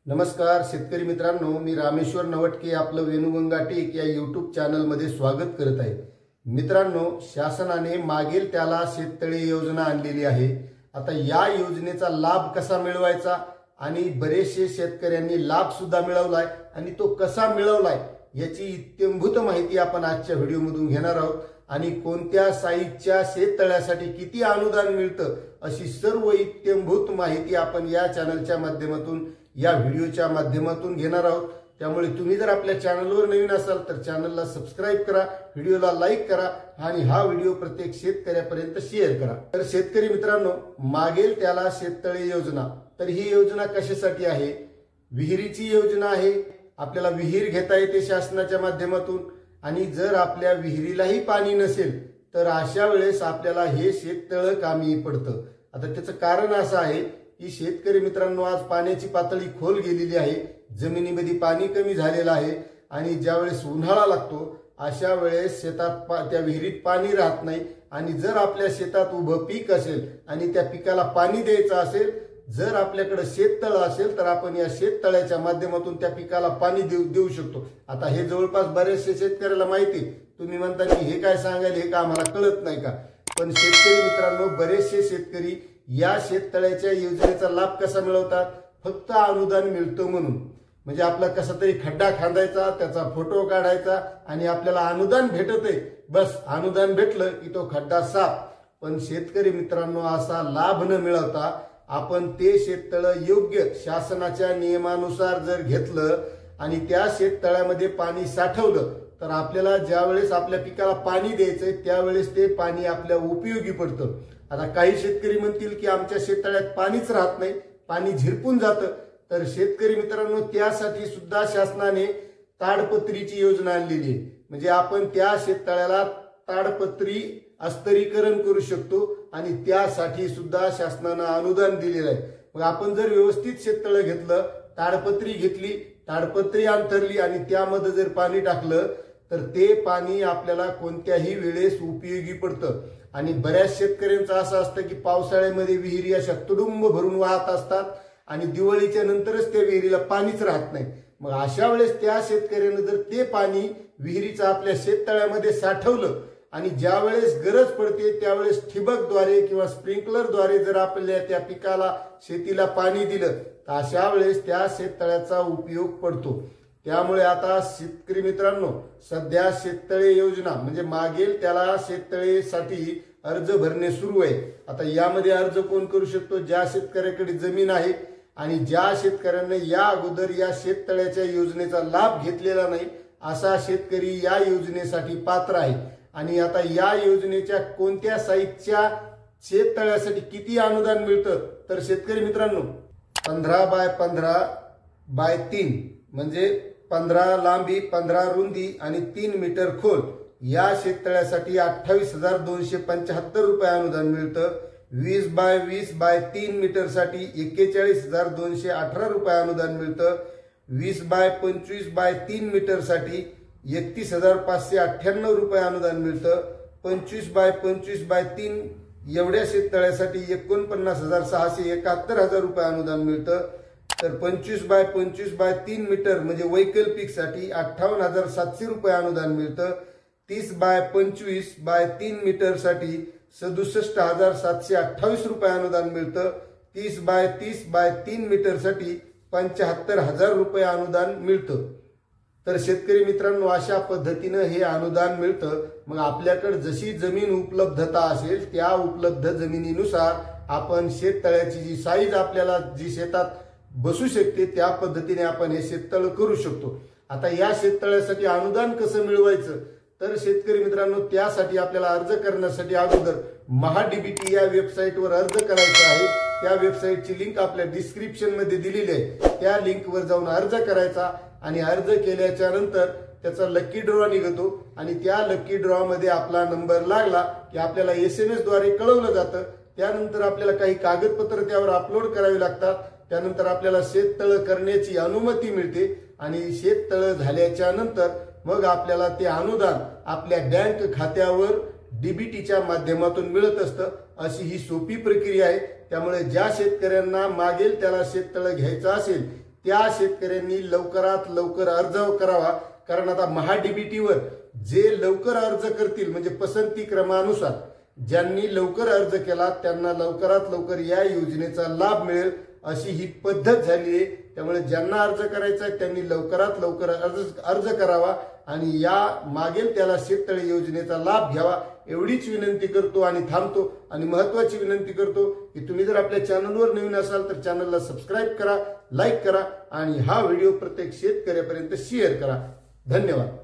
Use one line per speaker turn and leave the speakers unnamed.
नमस्कार शेतकरी मित्रांनो, मी रामेश्वर नवटके आपलं वेणुगंगा टेक या यूट्यूब चॅनलमध्ये स्वागत करत आहे। मित्रांनो, शासनाने मागेल त्याला शेततळे योजना आणलेली आहे। आता या योजनेचा लाभ कसा मिळवायचा आणि बरेचसे शेतकऱ्यांनी लाभ सुद्धा मिळवलाय आणि तो कसा मिळवलाय याची इत्थंभूत माहिती आपण आजच्या व्हिडिओमधून घेणार आहोत आणि कोणत्या साईजच्या शेततळ्यासाठी किती अनुदान मिळतं अशी सर्व इत्थंभूत माहिती आपण या चॅनलच्या माध्यमातून या व्हिडिओच्या माध्यमातून घेणार आहोत। त्यामुळे तुम्ही जर आपल्या चॅनलवर नवीन असाल तर चॅनलला सबस्क्राइब करा, व्हिडिओला लाईक करा आणि हा व्हिडिओ प्रत्येक शेतकऱ्यापर्यंत शेअर करा। तर शेतकरी मित्रांनो, मागेल त्याला शेततळे योजना, तर ही योजना कशासाठी आहे? विहिरीची योजना आहे। आपल्याला विहीर घेता येते शासनाच्या माध्यमातून आणि जर आपल्या विहिरीलाही पाणी नसेल तर अशा वेळेस आपल्याला हे शेततळ कामी पडतं। आता त्याचं कारण असं आहे की शेतकरी मित्रांनो, आज पाण्याची पातळी खोल गेलेली आहे, जमिनीमध्ये पाणी कमी झालेलं आहे आणि ज्यावेळेस उन्हाळा लागतो अशा वेळेस शेतात त्या विहिरीत पाणी राहत नाही आणि जर आपल्या शेतात उभं पीक असेल आणि त्या पिकाला पाणी द्यायचं असेल, जर आपल्याकडे शेततळ असेल तर आपण या शेततळ्याच्या माध्यमातून त्या पिकाला पाणी देऊ शकतो। आता हे जवळपास बरेचसे शेतकऱ्याला माहिती, तुम्ही म्हणता की हे काय सांगायला, हे का आम्हाला कळत नाही का? पण शेतकरी मित्रांनो, बरेचसे शेतकरी या शेततळ्याच्या योजनेचा लाभ कसा मिळवतात? फक्त अनुदान मिळतं म्हणून, म्हणजे आपला कसा तरी खड्डा खांदायचा, त्याचा फोटो काढायचा आणि आपल्याला अनुदान भेटतंय, बस अनुदान भेटलं की तो खड्डा साफ। पण शेतकरी मित्रांनो, असा लाभ न मिळवता आपण ते शेततळ योग्य शासनाच्या नियमानुसार जर घेतलं आणि त्या शेततळ्यामध्ये पाणी साठवलं तर आपल्याला ज्यावेळेस आपल्या पिकाला पाणी द्यायचंय त्यावेळेस ते पाणी आपल्या उपयोगी पडतं। आता काही शेतकरी म्हणतील की आमच्या शेततळ्यात पाणीच राहत नाही, पाणी झिरपून जातं, तर शेतकरी मित्रांनो त्यासाठी सुद्धा शासनाने ताडपत्रीची योजना आणलेली आहे। म्हणजे आपण त्या शेततळ्याला ताडपत्री अस्तरीकरण करू शकतो आणि त्यासाठी सुद्धा शासनाने अनुदान दिलेलं आहे। मग आपण जर व्यवस्थित शेततळ घेतलं, ताडपत्री घेतली, ताडपत्री अंतरली आणि त्यामध्ये जर पाणी टाकलं तर ते पाणी आपल्याला कोणत्याही वेळेस उपयोगी पडतं। आणि बऱ्याच शेतकऱ्यांचं असं असतं की पावसाळ्यामध्ये विहिरी अशा तुडुंब भरून वाहत असतात आणि दिवाळीच्या नंतरच त्या विहिरीला पाणीच राहत नाही। मग अशा वेळेस त्या शेतकऱ्याने जर ते पाणी विहिरीचं आपल्या शेततळ्यामध्ये साठवलं आणि ज्या वेळेस गरज पडते त्यावेळेस ठिबकद्वारे किंवा स्प्रिंकलरद्वारे जर आपल्या त्या पिकाला शेतीला पाणी दिलं तर अशा वेळेस त्या शेततळ्याचा उपयोग पडतो। त्यामुळे आता शेतकरी मित्रांनो, सध्या शेततळे योजना म्हणजे मागेल त्याला शेततळेसाठी अर्ज भरणे सुरू आहे। आता यामध्ये अर्ज कोण करू शकतो? ज्या शेतकऱ्याकडे जमीन आहे आणि ज्या शेतकऱ्यांना या अगोदर या शेततळ्याच्या योजनेचा लाभ घेतलेला नाही असा शेतकरी या योजनेसाठी पात्र आहे। आणि आता या योजनेच्या कोणत्या साईजच्या शेततळ्यासाठी किती अनुदान मिळतं? तर शेतकरी मित्रांनो, 15x15x3 म्हणजे 15 लांबी, 15 रुंदी आणि 3 मीटर खोल या शेततळ्यासाठी 28,275 रुपये अनुदान मिळतं। 20x20x3 मीटर साठी 41,218 रुपये अनुदान मिळतं। 20x25x3 मीटर साठी 31,598 रुपये अनुदान मिळतं। 25x25x3 एवढ्या शेततळ्यासाठी 49,671 रुपये अनुदान मिळतं। तर 25x25x3 मीटर म्हणजे वैकल्पिक साठी 58,700 रुपये अनुदान मिळतं। 30x25x3 मीटर साठी 67,728 रुपये अनुदान मिळतं। 30x30x3 मीटर साठी 75,000 रुपये अनुदान मिळतं। तर शेतकरी मित्रांनो, अशा पद्धतीने हे अनुदान मिळतं। मग आपल्याकडे जशी जमीन उपलब्धता असेल त्या उपलब्ध जमिनीनुसार आपण शेततळ्याची जी साईज आपल्याला जी शेतात बसू शकते त्या पद्धतीने आपण हे शेततळ करू शकतो। आता या शेततळ्यासाठी अनुदान कसं मिळवायचं? तर शेतकरी मित्रांनो, त्यासाठी आपल्याला अर्ज करण्यासाठी अगोदर महाडीबीटी या वेबसाईटवर अर्ज करायचा आहे। त्या वेबसाईटची लिंक आपल्या डिस्क्रिप्शन मध्ये दिलेली आहे, त्या लिंकवर जाऊन अर्ज करायचा आणि अर्ज केल्याच्या नंतर त्याचा लकी ड्रॉ निघतो आणि त्या लकी ड्रॉ मध्ये आपला नंबर लागला की आपल्याला SMS द्वारे कळवलं जातं। त्यानंतर आपल्याला काही कागदपत्र त्यावर अपलोड करावी लागतात। त्यानंतर आपल्याला शेततळ करण्याची अनुमती मिळते आणि शेततळ झाल्याच्या नंतर मग आपल्याला ते अनुदान आपल्या बँक खात्यावर डीबीटीच्या माध्यमातून मिळत असतं। अशी ही सोपी प्रक्रिया आहे। त्यामुळे ज्या शेतकऱ्यांना मागेल त्याला शेततळ घ्यायचं असेल त्या शेतकऱ्यांनी लवकरात लवकर अर्ज करावा। कारण आता महाडीबीटीवर जे लवकर अर्ज करतील म्हणजे पसंती क्रमानुसार ज्यांनी लवकर अर्ज केला त्यांना लवकरात लवकर या योजनेचा लाभ मिळेल अशी ही पद्धत झाली आहे। त्यामुळे ज्यांना अर्ज करायचा आहे त्यांनी लवकरात लवकर अर्ज करावा आणि या मागेल त्याला शेततळे योजनेचा लाभ घ्यावा एवढीच विनंती करतो आणि थांबतो। आणि महत्त्वाची विनंती करतो की तुम्ही जर आपल्या चॅनलवर नवीन असाल तर चॅनलला सबस्क्राईब करा, लाईक करा आणि हा व्हिडिओ प्रत्येक शेतकऱ्यापर्यंत शेअर करा। धन्यवाद।